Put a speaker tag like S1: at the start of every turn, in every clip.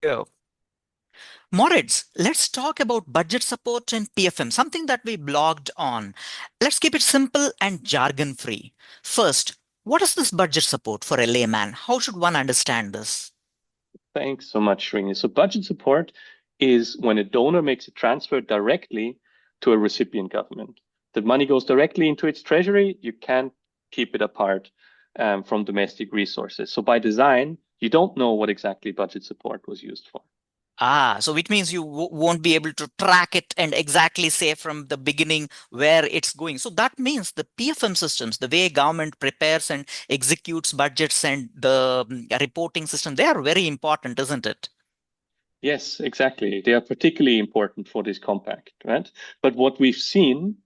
S1: Yeah. Moritz, let's talk about budget support and PFM, something that we blogged on. Let's keep it simple and jargon free. First, what is this budget support for a layman? How should one understand this?
S2: Thanks so much, Srini. So budget support is when a donor makes a transfer directly to a recipient government. The money goes directly into its treasury. You can't keep it apart from domestic resources. So by design, you don't know what exactly budget support was used for.
S1: So it means you won't be able to track it and exactly say from the beginning where it's going. So that means the PFM systems, the way government prepares and executes budgets and the reporting system, they are very important, isn't it?
S2: Yes, exactly. They are particularly important for this compact, right? But what we've seen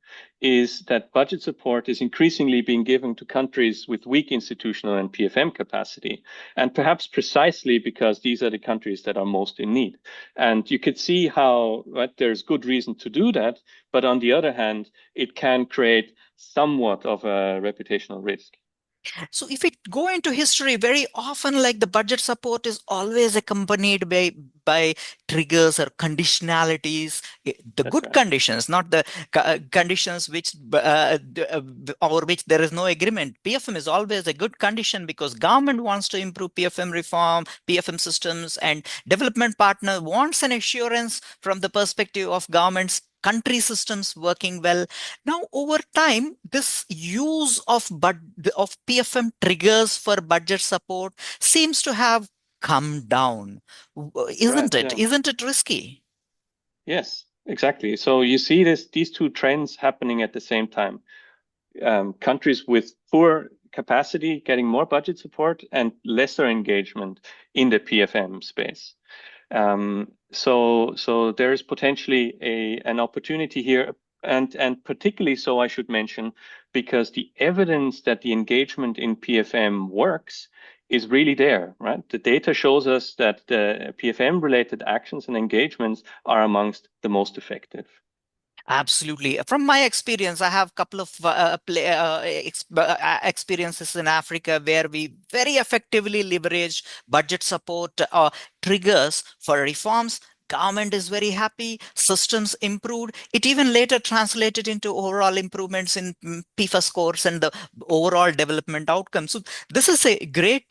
S2: is that budget support is increasingly being given to countries with weak institutional and PFM capacity, and perhaps precisely because these are the countries that are most in need. And you could see how, right, there's good reason to do that, but on the other hand, it can create somewhat of a reputational risk.
S1: So if we go into history, very often like the budget support is always accompanied by triggers or conditionalities, the
S2: That's
S1: good
S2: right.
S1: conditions, not the conditions which over which there is no agreement. PFM is always a good condition because government wants to improve PFM reform, PFM systems, and development partner wants an assurance from the perspective of government's country systems working well. Now, over time, this use of PFM triggers for budget support seems to have come down.
S2: Right.
S1: Isn't it?
S2: Yeah.
S1: Isn't it risky?
S2: Yes, exactly. So you see these two trends happening at the same time. Countries with poor capacity getting more budget support and lesser engagement in the PFM space. So there is potentially an opportunity here, and particularly so I should mention, because the evidence that the engagement in PFM works is really there, right? The data shows us that the PFM related actions and engagements are amongst the most effective.
S1: Absolutely. From my experience, I have a couple of experiences in Africa where we very effectively leverage budget support triggers for reforms. Government is very happy, systems improved. It even later translated into overall improvements in PIFA scores and the overall development outcomes. So this is a great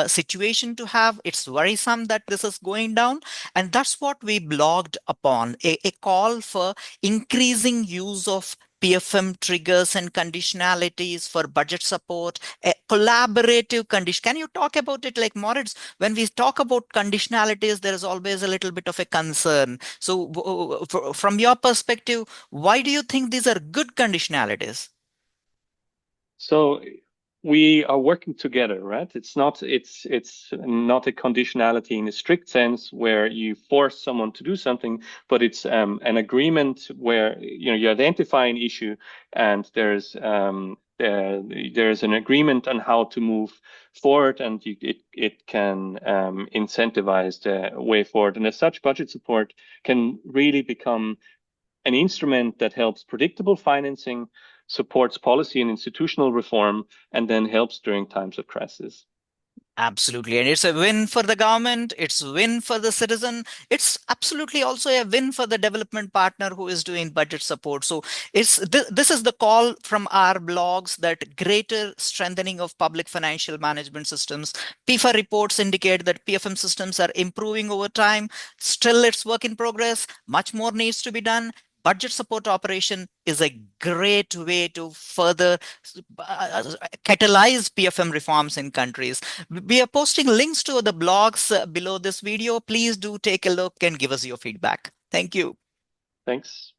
S1: situation to have. It's worrisome that this is going down. And that's what we blogged upon, a call for increasing use of PFM triggers and conditionalities for budget support, a collaborative condition. Can you talk about it like Moritz? When we talk about conditionalities, there is always a little bit of a concern. So, from your perspective, why do you think these are good conditionalities?
S2: So we are working together, right? It's not a conditionality in a strict sense where you force someone to do something, but it's an agreement where you identify an issue and there's an agreement on how to move forward, and it can incentivize the way forward. And as such, budget support can really become an instrument that helps predictable financing, supports policy and institutional reform, and then helps during times of crisis.
S1: Absolutely. And it's a win for the government. It's a win for the citizen. It's absolutely also a win for the development partner who is doing budget support. So this is the call from our blogs that greater strengthening of public financial management systems. PIFA reports indicate that PFM systems are improving over time. Still, it's work in progress. Much more needs to be done. Budget support operation is a great way to further catalyze PFM reforms in countries. We are posting links to the blogs below this video. Please do take a look and give us your feedback. Thank you.
S2: Thanks.